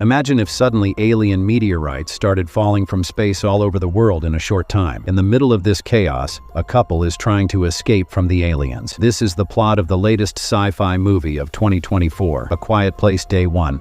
Imagine if suddenly alien meteorites started falling from space all over the world in a short time. In the middle of this chaos, a couple is trying to escape from the aliens. This is the plot of the latest sci-fi movie of 2024, A Quiet Place Day 1,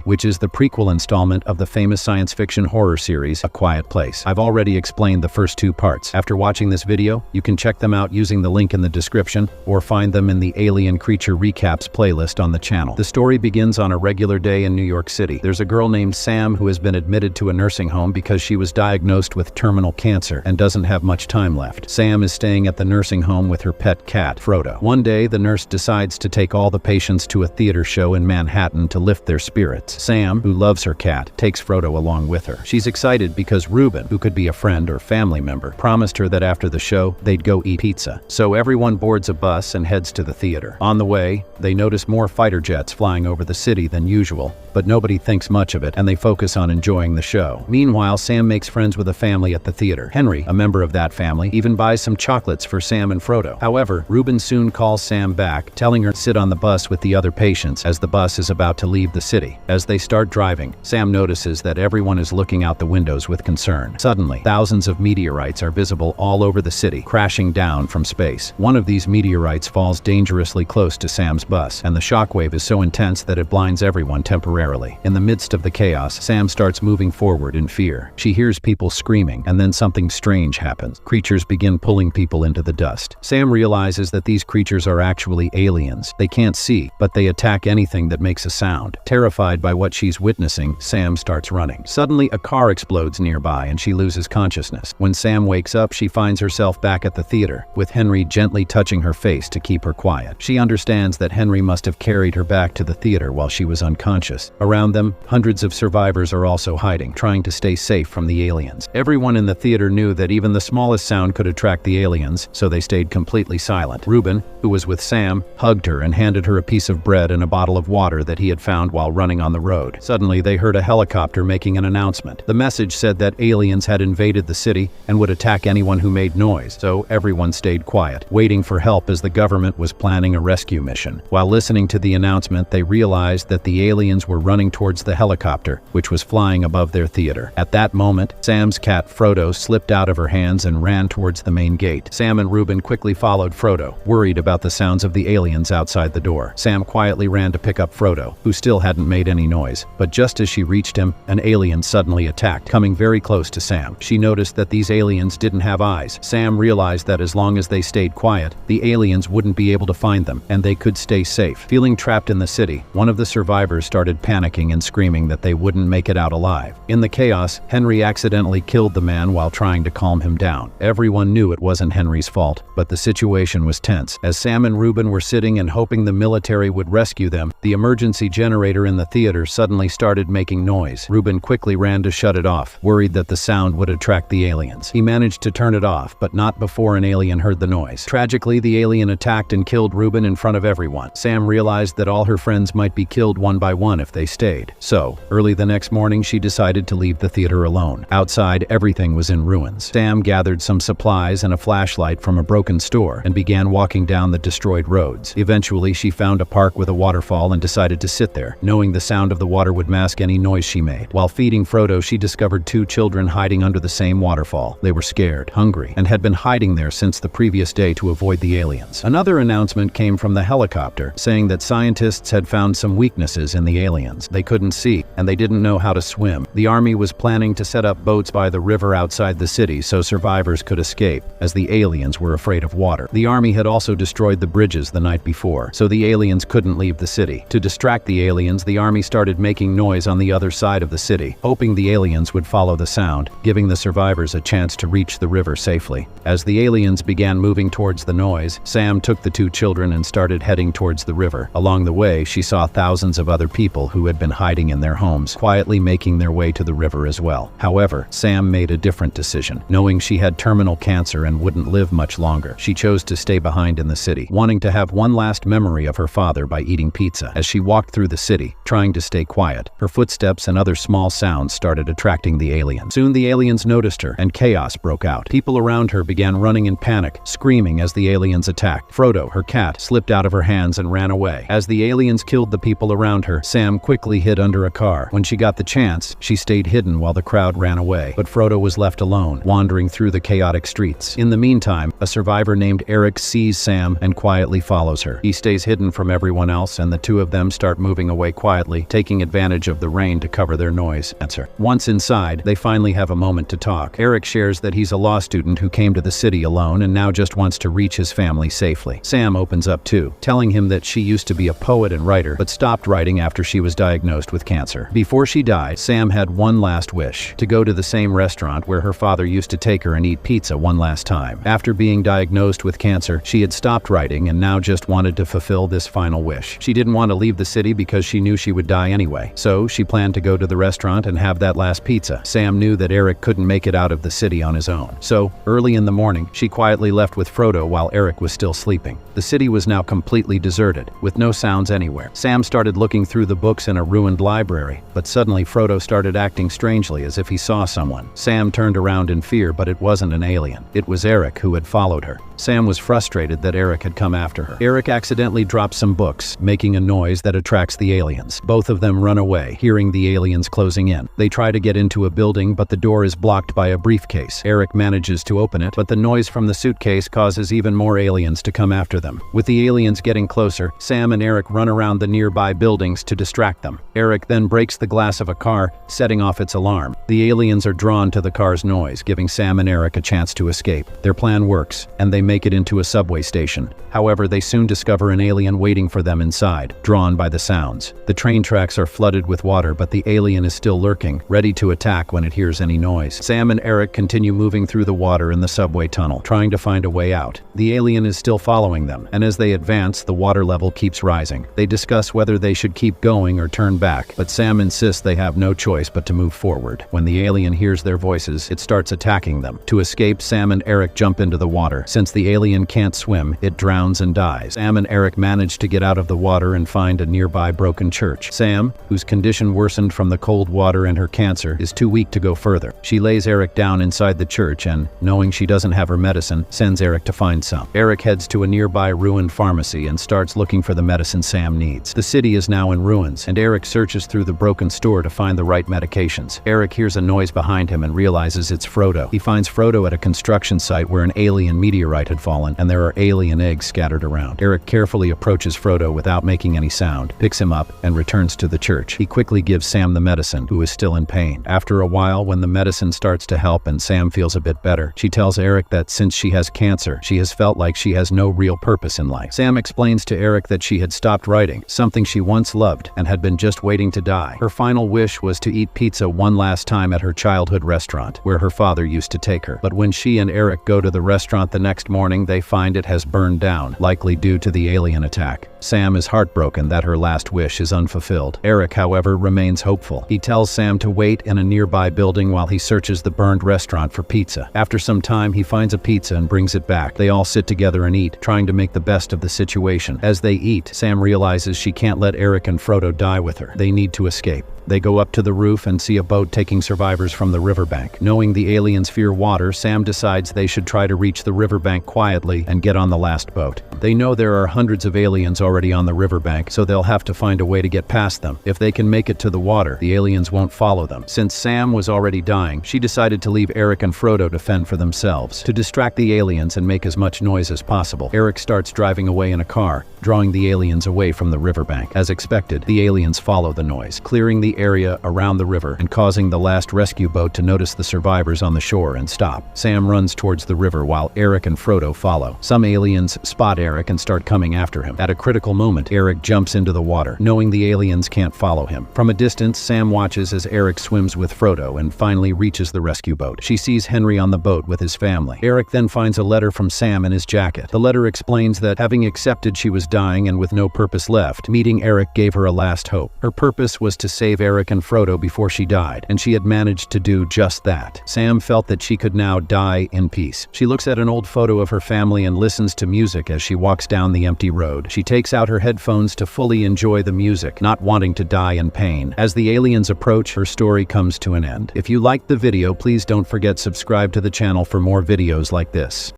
which is the prequel installment of the famous science fiction horror series, A Quiet Place. I've already explained the first two parts. After watching this video, you can check them out using the link in the description, or find them in the Alien Creature Recaps playlist on the channel. The story begins on a regular day in New York City. There's a girl named Sam who has been admitted to a nursing home because she was diagnosed with terminal cancer and doesn't have much time left. Sam is staying at the nursing home with her pet cat, Frodo. One day, the nurse decides to take all the patients to a theater show in Manhattan to lift their spirits. Sam, who loves her cat, takes Frodo along with her. She's excited because Ruben, who could be a friend or family member, promised her that after the show, they'd go eat pizza. So everyone boards a bus and heads to the theater. On the way, they notice more fighter jets flying over the city than usual, but nobody thinks much of it and they focus on enjoying the show. Meanwhile, Sam makes friends with a family at the theater. Henry, a member of that family, even buys some chocolates for Sam and Frodo. However, Ruben soon calls Sam back, telling her to sit on the bus with the other patients as the bus is about to leave the city. As they start driving, Sam notices that everyone is looking out the windows with concern. Suddenly, thousands of meteorites are visible all over the city, crashing down from space. One of these meteorites falls dangerously close to Sam's bus, and the shockwave is so intense that it blinds everyone temporarily. In the midst of the chaos, Sam starts moving forward in fear. She hears people screaming, and then something strange happens. Creatures begin pulling people into the dust. Sam realizes that these creatures are actually aliens. They can't see, but they attack anything that makes a sound. Terrified by what she's witnessing, Sam starts running. Suddenly, a car explodes nearby and she loses consciousness. When Sam wakes up, she finds herself back at the theater, with Henry gently touching her face to keep her quiet. She understands that Henry must have carried her back to the theater while she was unconscious. Around them, hundreds of survivors are also hiding, trying to stay safe from the aliens. Everyone in the theater knew that even the smallest sound could attract the aliens, so they stayed completely silent. Ruben, who was with Sam, hugged her and handed her a piece of bread and a bottle of water that he had found while running on the road. Suddenly, they heard a helicopter making an announcement. The message said that aliens had invaded the city and would attack anyone who made noise, so everyone stayed quiet, waiting for help as the government was planning a rescue mission. While listening to the announcement, they realized that the aliens were running towards the helicopter, which was flying above their theater. At that moment, Sam's cat Frodo slipped out of her hands and ran towards the main gate. Sam and Ruben quickly followed Frodo, worried about the sounds of the aliens outside the door. Sam quietly ran to pick up Frodo, who still hadn't made any noise, but just as she reached him, an alien suddenly attacked, coming very close to Sam. She noticed that these aliens didn't have eyes. Sam realized that as long as they stayed quiet, the aliens wouldn't be able to find them, and they could stay safe. Feeling trapped in the city, one of the survivors started panicking and screaming that they wouldn't make it out alive. In the chaos, Henry accidentally killed the man while trying to calm him down. Everyone knew it wasn't Henry's fault, but the situation was tense. As Sam and Ruben were sitting and hoping the military would rescue them, the emergency generator in the theater suddenly started making noise. Ruben quickly ran to shut it off, worried that the sound would attract the aliens. He managed to turn it off, but not before an alien heard the noise. Tragically, the alien attacked and killed Ruben in front of everyone. Sam realized that all her friends might be killed one by one if they stayed. So, early the next morning, she decided to leave the theater alone. Outside, everything was in ruins. Sam gathered some supplies and a flashlight from a broken store and began walking down the destroyed roads. Eventually, she found a park with a waterfall and decided to sit there, knowing the sound of the water would mask any noise she made. While feeding Frodo, she discovered two children hiding under the same waterfall. They were scared, hungry, and had been hiding there since the previous day to avoid the aliens. Another announcement came from the helicopter, saying that scientists had found some weaknesses in the aliens. They couldn't see, and they didn't know how to swim. The army was planning to set up boats by the river outside the city so survivors could escape, as the aliens were afraid of water. The army had also destroyed the bridges the night before, so the aliens couldn't leave the city. To distract the aliens, the army started making noise on the other side of the city, hoping the aliens would follow the sound, giving the survivors a chance to reach the river safely. As the aliens began moving towards the noise, Sam took the two children and started heading towards the river. Along the way, she saw thousands of other people who had been hiding in their homes, quietly making their way to the river as well. However, Sam made a different decision. Knowing she had terminal cancer and wouldn't live much longer, she chose to stay behind in the city, wanting to have one last memory of her father by eating pizza. As she walked through the city, trying to stay quiet, her footsteps and other small sounds started attracting the aliens. Soon the aliens noticed her, and chaos broke out. People around her began running in panic, screaming as the aliens attacked. Frodo, her cat, slipped out of her hands and ran away. As the aliens killed the people around her, Sam quickly hid under under a car. When she got the chance, she stayed hidden while the crowd ran away, but Frodo was left alone, wandering through the chaotic streets. In the meantime, a survivor named Eric sees Sam and quietly follows her. He stays hidden from everyone else, and the two of them start moving away quietly, taking advantage of the rain to cover their noise. Once inside, they finally have a moment to talk. Eric shares that he's a law student who came to the city alone and now just wants to reach his family safely. Sam opens up too, telling him that she used to be a poet and writer, but stopped writing after she was diagnosed with cancer. Before she died, Sam had one last wish: to go to the same restaurant where her father used to take her and eat pizza one last time. After being diagnosed with cancer, she had stopped writing and now just wanted to fulfill this final wish. She didn't want to leave the city because she knew she would die anyway, so she planned to go to the restaurant and have that last pizza. Sam knew that Eric couldn't make it out of the city on his own, so early in the morning, she quietly left with Frodo while Eric was still sleeping. The city was now completely deserted, with no sounds anywhere. Sam started looking through the books in a ruined library, but suddenly Frodo started acting strangely as if he saw someone. Sam turned around in fear, but it wasn't an alien. It was Eric who had followed her. Sam was frustrated that Eric had come after her. Eric accidentally drops some books, making a noise that attracts the aliens. Both of them run away, hearing the aliens closing in. They try to get into a building, but the door is blocked by a briefcase. Eric manages to open it, but the noise from the suitcase causes even more aliens to come after them. With the aliens getting closer, Sam and Eric run around the nearby buildings to distract them. Eric then breaks the glass of a car, setting off its alarm. The aliens are drawn to the car's noise, giving Sam and Eric a chance to escape. Their plan works, and they make it into a subway station. However, they soon discover an alien waiting for them inside, drawn by the sounds. The train tracks are flooded with water, but the alien is still lurking, ready to attack when it hears any noise. Sam and Eric continue moving through the water in the subway tunnel, trying to find a way out. The alien is still following them, and as they advance, the water level keeps rising. They discuss whether they should keep going or turn back, but Sam insists they have no choice but to move forward. When the alien hears their voices, it starts attacking them. To escape, Sam and Eric jump into the water. Since the alien can't swim, it drowns and dies. Sam and Eric manage to get out of the water and find a nearby broken church. Sam, whose condition worsened from the cold water and her cancer, is too weak to go further. She lays Eric down inside the church and, knowing she doesn't have her medicine, sends Eric to find some. Eric heads to a nearby ruined pharmacy and starts looking for the medicine Sam needs. The city is now in ruins, and Eric searches through the broken store to find the right medications. Eric hears a noise behind him and realizes it's Frodo. He finds Frodo at a construction site where an alien meteorite had fallen, and there are alien eggs scattered around. Eric carefully approaches Frodo without making any sound, picks him up, and returns to the church. He quickly gives Sam the medicine, who is still in pain. After a while, when the medicine starts to help and Sam feels a bit better, she tells Eric that since she has cancer, she has felt like she has no real purpose in life. Sam explains to Eric that she had stopped writing, something she once loved, and had been just waiting to die. Her final wish was to eat pizza one last time at her childhood restaurant, where her father used to take her. But when she and Eric go to the restaurant the next morning, they find it has burned down, likely due to the alien attack. Sam is heartbroken that her last wish is unfulfilled. Eric, however, remains hopeful. He tells Sam to wait in a nearby building while he searches the burned restaurant for pizza. After some time, he finds a pizza and brings it back. They all sit together and eat, trying to make the best of the situation. As they eat, Sam realizes she can't let Eric and Frodo die with her. They need to escape. They go up to the roof and see a boat taking survivors from the riverbank. Knowing the aliens fear water, Sam decides they should try to reach the riverbank quietly and get on the last boat. They know there are hundreds of aliens already on the riverbank, so they'll have to find a way to get past them. If they can make it to the water, the aliens won't follow them. Since Sam was already dying, she decided to leave Eric and Frodo to fend for themselves, to distract the aliens and make as much noise as possible. Eric starts driving away in a car, drawing the aliens away from the riverbank. As expected, the aliens follow the noise, clearing the area around the river and causing the last rescue boat to notice the survivors on the shore and stop. Sam runs towards the river while Eric and Frodo follow. Some aliens spot Eric and start coming after him. At a critical moment, Eric jumps into the water, knowing the aliens can't follow him. From a distance, Sam watches as Eric swims with Frodo and finally reaches the rescue boat. She sees Henry on the boat with his family. Eric then finds a letter from Sam in his jacket. The letter explains that, having accepted she was dying and with no purpose left, meeting Eric gave her a last hope. Her purpose was to save Eric and Frodo before she died, and she had managed to do just that. Sam felt that she could now die in peace. She looks at an old photo of her family and listens to music as she walks down the empty road. She takes out her headphones to fully enjoy the music, not wanting to die in pain. As the aliens approach, her story comes to an end. If you liked the video, please don't forget to subscribe to the channel for more videos like this.